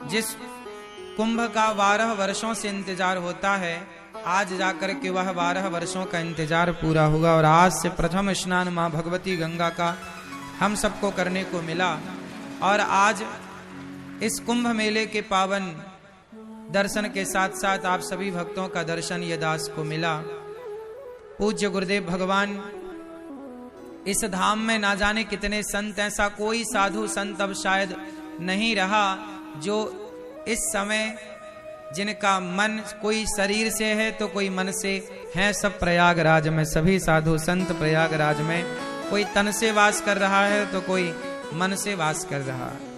जिस कुंभ का 12 वर्षों से इंतजार होता है, आज जाकर के वह 12 वर्षों का इंतजार पूरा हुआ और आज से प्रथम स्नान मां भगवती गंगा का हम सबको करने को मिला। और आज इस कुंभ मेले के पावन दर्शन के साथ साथ आप सभी भक्तों का दर्शन ये दास को मिला। पूज्य गुरुदेव भगवान, इस धाम में ना जाने कितने संत, ऐसा कोई साधु संत अब शायद नहीं रहा जो इस समय जिनका मन कोई शरीर से है तो कोई मन से है। सब प्रयागराज में, सभी साधु संत प्रयागराज में, कोई तन से वास कर रहा है तो कोई मन से वास कर रहा है।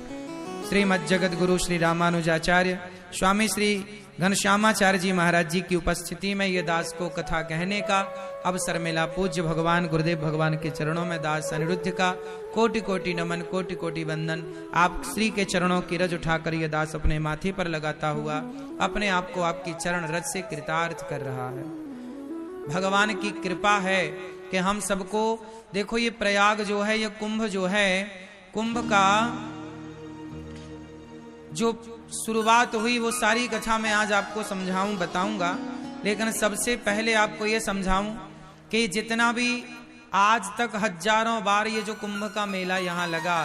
श्रीमद् जगत गुरु श्री रामानुजाचार्य स्वामी श्री घनश्यामाचार्य जी महाराज जी की उपस्थिति में ये दास को कथा कहने का अवसर मिला। पूज्य भगवान गुरुदेव भगवान के चरणों में दास अनिरुद्ध का कोटि कोटि नमन, कोटि कोटि वंदन। आप श्री के चरणों की रज उठाकर ये दास अपने माथे पर लगाता हुआ अपने आप को आपकी चरण रज से कृतार्थ कर रहा है। भगवान की कृपा है कि हम सबको, देखो ये प्रयाग जो है, ये कुंभ जो है, कुंभ का जो शुरुआत हुई वो सारी कथा मैं आज आपको समझाऊं, बताऊंगा। लेकिन सबसे पहले आपको ये समझाऊं कि जितना भी आज तक हजारों बार ये जो कुंभ का मेला यहाँ लगा,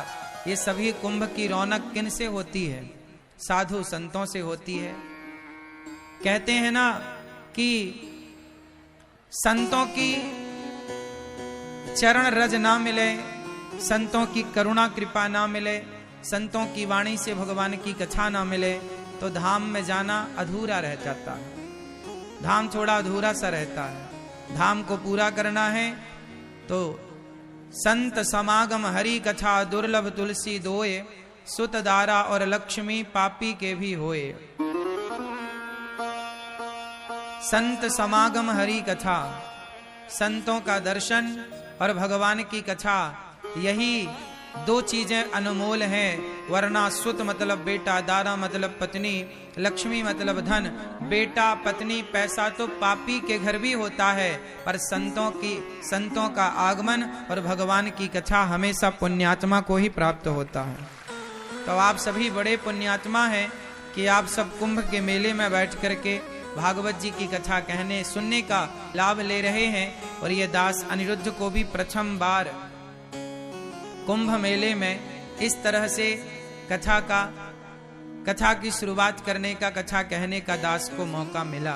ये सभी कुंभ की रौनक किन से होती है? साधु संतों से होती है। कहते हैं ना कि संतों की चरण रज ना मिले, संतों की करुणा कृपा ना मिले, संतों की वाणी से भगवान की कथा ना मिले तो धाम में जाना अधूरा रह जाता है। धाम थोड़ा अधूरा सा रहता है। धाम को पूरा करना है तो संत समागम हरि कथा दुर्लभ तुलसी दोए, सुत दारा और लक्ष्मी पापी के भी होए। संत समागम हरि कथा, संतों का दर्शन और भगवान की कथा, यही दो चीजें अनमोल हैं। वरना सुत मतलब बेटा, दारा मतलब पत्नी, लक्ष्मी मतलब धन। बेटा पत्नी पैसा तो पापी के घर भी होता है, पर संतों का आगमन और भगवान की कथा हमेशा पुण्यात्मा को ही प्राप्त होता है। तो आप सभी बड़े पुण्यात्मा हैं कि आप सब कुंभ के मेले में बैठ करके भागवत जी की कथा कहने सुनने का लाभ ले रहे हैं। और ये दास अनिरुद्ध को भी प्रथम बार कुंभ मेले में इस तरह से कथा की शुरुआत करने का, कथा कहने का दास को मौका मिला।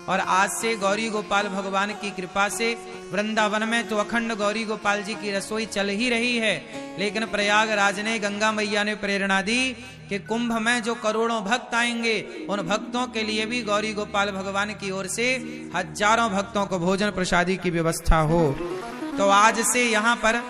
और आज से गौरी गोपाल भगवान की कृपा से वृंदावन में तो अखंड गौरी गोपाल जी की रसोई चल ही रही है। लेकिन प्रयागराज ने, गंगा मैया ने प्रेरणा दी कि कुंभ में जो करोड़ों भक्त आएंगे, उन भक्तों के लिए भी गौरी गोपाल भगवान की ओर से हजारों भक्तों को भोजन प्रसादी की व्यवस्था हो। तो आज से यहाँ पर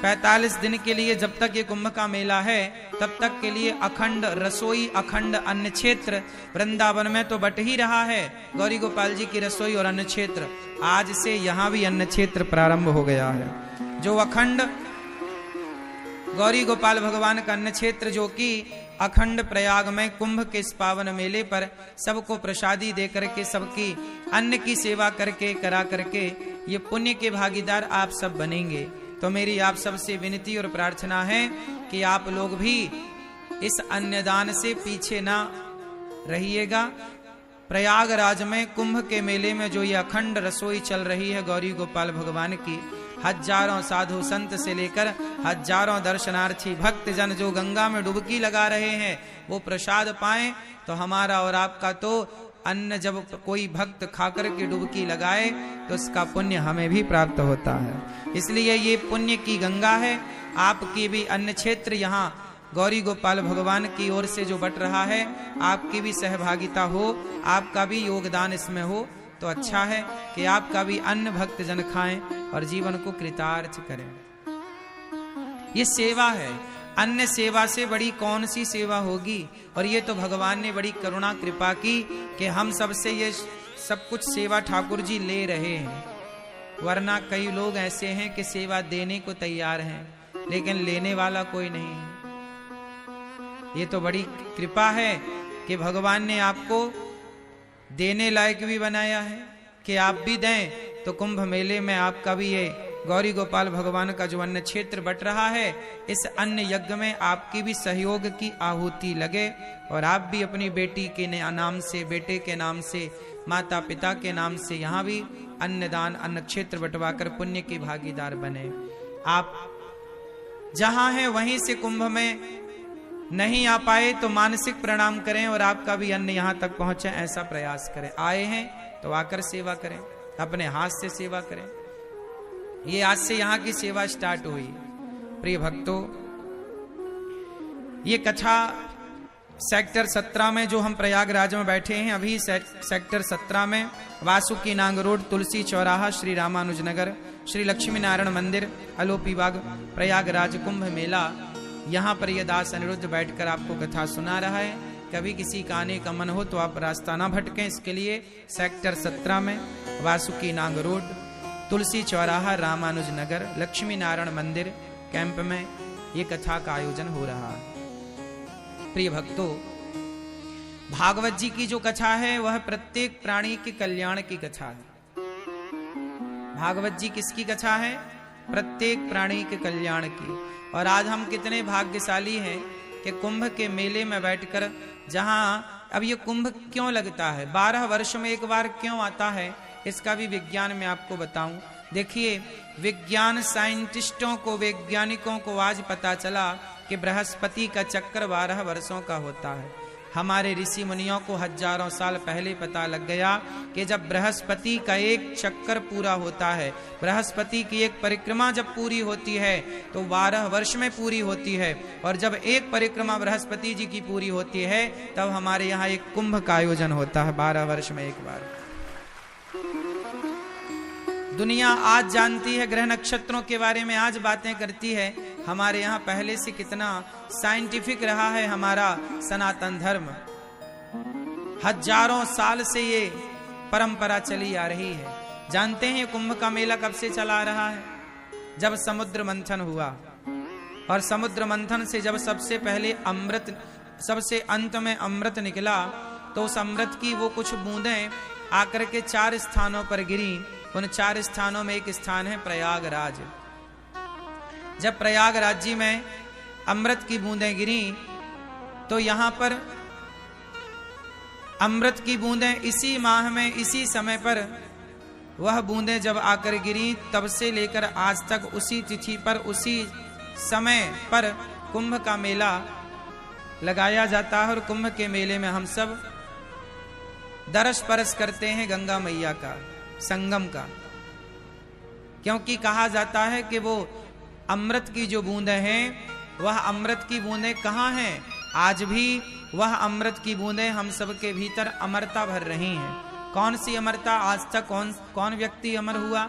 45 दिन के लिए, जब तक ये कुंभ का मेला है तब तक के लिए अखंड रसोई, अखंड अन्न क्षेत्र वृंदावन में तो बट ही रहा है। गौरी गोपाल जी की रसोई और अन्न क्षेत्र, आज से यहाँ भी अन्न क्षेत्र प्रारंभ हो गया है। जो अखंड गौरी गोपाल भगवान का अन्न क्षेत्र, जो कि अखंड प्रयाग में कुंभ के इस पावन मेले पर सबको प्रसादी दे करके, सबकी अन्न की सेवा करके, करा करके ये पुण्य के भागीदार आप सब बनेंगे। तो मेरी आप सबसे विनती और प्रार्थना है कि आप लोग भी इस अन्नदान से पीछे ना रहिएगा। प्रयागराज में कुंभ के मेले में जो ये अखंड रसोई चल रही है गौरी गोपाल भगवान की, हजारों साधु संत से लेकर हजारों दर्शनार्थी भक्त जन जो गंगा में डुबकी लगा रहे हैं, वो प्रसाद पाएं तो हमारा और आपका तो अन्न, जब कोई भक्त खाकर के डुबकी लगाए तो उसका पुण्य हमें भी प्राप्त होता है। इसलिए ये पुण्य की गंगा है। आपकी भी अन्न क्षेत्र यहाँ गौरी गोपाल भगवान की ओर से जो बट रहा है, आपकी भी सहभागिता हो, आपका भी योगदान इसमें हो तो अच्छा है कि आपका भी अन्न भक्त जन खाएं और जीवन को कृतार्थ करें। ये सेवा है। अन्य सेवा से बड़ी कौन सी सेवा होगी? और ये तो भगवान ने बड़ी करुणा कृपा की कि हम सबसे ये सब कुछ सेवा ठाकुर जी ले रहे हैं। वरना कई लोग ऐसे हैं कि सेवा देने को तैयार हैं लेकिन लेने वाला कोई नहीं है। ये तो बड़ी कृपा है कि भगवान ने आपको देने लायक भी बनाया है कि आप भी दें तो कुंभ मेले में आपका भी ये गौरी गोपाल भगवान का जो अन्न क्षेत्र बट रहा है, इस अन्न यज्ञ में आपकी भी सहयोग की आहुति लगे और आप भी अपनी बेटी के नाम से, बेटे के नाम से, माता पिता के नाम से यहाँ भी अन्नदान, अन्न क्षेत्र बंटवाकर पुण्य के भागीदार बने। आप जहां हैं वहीं से कुंभ में नहीं आ पाए तो मानसिक प्रणाम करें और आपका भी अन्न यहां तक पहुंचे, ऐसा प्रयास करें। आए हैं तो आकर सेवा करें, अपने हाथ से सेवा करें। ये आज से यहाँ की सेवा स्टार्ट हुई। प्रिय भक्तों, ये कथा सेक्टर 17 में, जो हम प्रयागराज में बैठे हैं अभी, सेक्टर 17 में वासुकी नांग रोड, तुलसी चौराहा, श्री रामानुजनगर, श्री लक्ष्मी नारायण मंदिर, अलोपी बाग, प्रयागराज कुंभ मेला, यहाँ पर यह दास अनिरुद्ध बैठकर आपको कथा सुना रहा है। कभी किसी का आने का मन हो तो आप रास्ता ना भटकें, इसके लिए सेक्टर 17 में वासुकी नांग रोड, तुलसी चौराहा, रामानुजनगर, लक्ष्मी नारायण मंदिर कैंप में ये कथा का आयोजन हो रहा है। प्रिय भक्तों, भागवत जी की जो कथा है वह प्रत्येक प्राणी के कल्याण की कथा है। भागवत जी किसकी कथा है? प्रत्येक प्राणी के कल्याण की। और आज हम कितने भाग्यशाली हैं कि कुंभ के मेले में बैठकर, जहां अब ये कुंभ क्यों लगता है, 12 वर्ष में एक बार क्यों आता है, इसका भी विज्ञान में आपको बताऊं। देखिए, विज्ञान साइंटिस्टों को, वैज्ञानिकों को आज पता चला कि बृहस्पति का चक्कर 12 वर्षों का होता है। हमारे ऋषि मुनियों को हजारों साल पहले पता लग गया कि जब बृहस्पति का एक चक्कर पूरा होता है, बृहस्पति की एक परिक्रमा जब पूरी होती है तो 12 वर्ष में पूरी होती है, और जब एक परिक्रमा बृहस्पति जी की पूरी होती है तब हमारे यहाँ एक कुंभ का आयोजन होता है 12 वर्ष में एक बार। दुनिया आज जानती है, ग्रह नक्षत्रों के बारे में आज बातें करती है। हमारे यहाँ पहले से कितना साइंटिफिक रहा है हमारा सनातन धर्म। हजारों साल से ये परंपरा चली आ रही है। जानते हैं कुंभ का मेला कब से चला आ रहा है? जब समुद्र मंथन हुआ, और समुद्र मंथन से जब सबसे पहले अमृत, सबसे अंत में अमृत निकला, तो उस अमृत की वो कुछ बूंदें आकर के 4 स्थानों पर गिरी। उन 4 स्थानों में एक स्थान है प्रयागराज। जब प्रयागराज जी में अमृत की बूंदें गिरी तो यहां पर अमृत की बूंदें इसी माह में, इसी समय पर वह बूंदें जब आकर गिरी, तब से लेकर आज तक उसी तिथि पर, उसी समय पर कुंभ का मेला लगाया जाता है। और कुंभ के मेले में हम सब दरस परस करते हैं गंगा मैया का, संगम का, क्योंकि कहा जाता है कि वो अमृत की जो बूंदें हैं, वह अमृत की बूंदें कहाँ हैं? आज भी वह अमृत की बूंदें हम सबके भीतर अमरता भर रही हैं। कौन सी अमरता? आज तक कौन व्यक्ति अमर हुआ?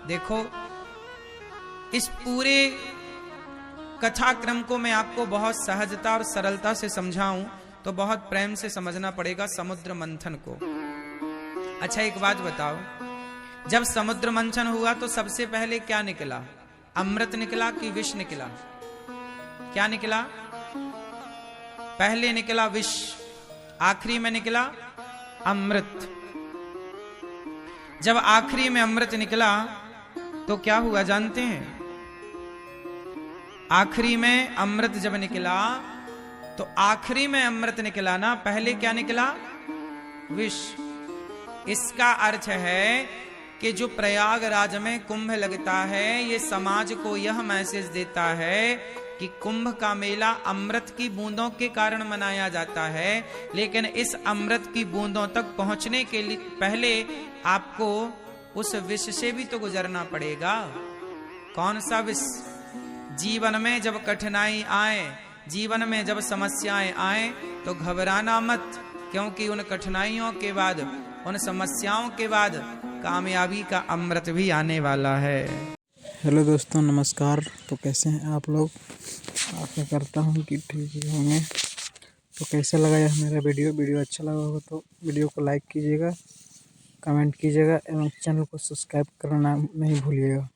देखो, इस पूरे कथाक्रम को मैं आपको बहुत सहजता और सरलता से समझाऊं तो बहुत प्रेम से समझना पड़ेगा समुद्र मंथन को। अच्छा, एक बात बताओ, जब समुद्र मंथन हुआ तो सबसे पहले क्या निकला? अमृत निकला कि विष निकला? क्या निकला? पहले निकला विष, आखिरी में निकला अमृत। जब आखिरी में अमृत निकला तो क्या हुआ जानते हैं? आखिरी में अमृत जब निकला तो आखिरी में अमृत निकला ना, पहले क्या निकला? विष। इसका अर्थ है कि जो प्रयागराज में कुंभ लगता है, ये समाज को यह मैसेज देता है कि कुंभ का मेला अमृत की बूंदों के कारण मनाया जाता है, लेकिन इस अमृत की बूंदों तक पहुंचने के लिए पहले आपको उस विष से भी तो गुजरना पड़ेगा। कौन सा विष? जीवन में जब कठिनाई आए, जीवन में जब समस्याएं आए तो घबराना मत, क्योंकि उन कठिनाइयों के बाद, उन समस्याओं के बाद कामयाबी का अमृत भी आने वाला है। हेलो दोस्तों, नमस्कार। तो कैसे हैं आप लोग? आशा करता हूं कि ठीक ही होंगे। तो कैसा लगा यह मेरा वीडियो अच्छा लगा होगा तो वीडियो को लाइक कीजिएगा, कमेंट कीजिएगा एवं चैनल को सब्सक्राइब करना नहीं भूलिएगा।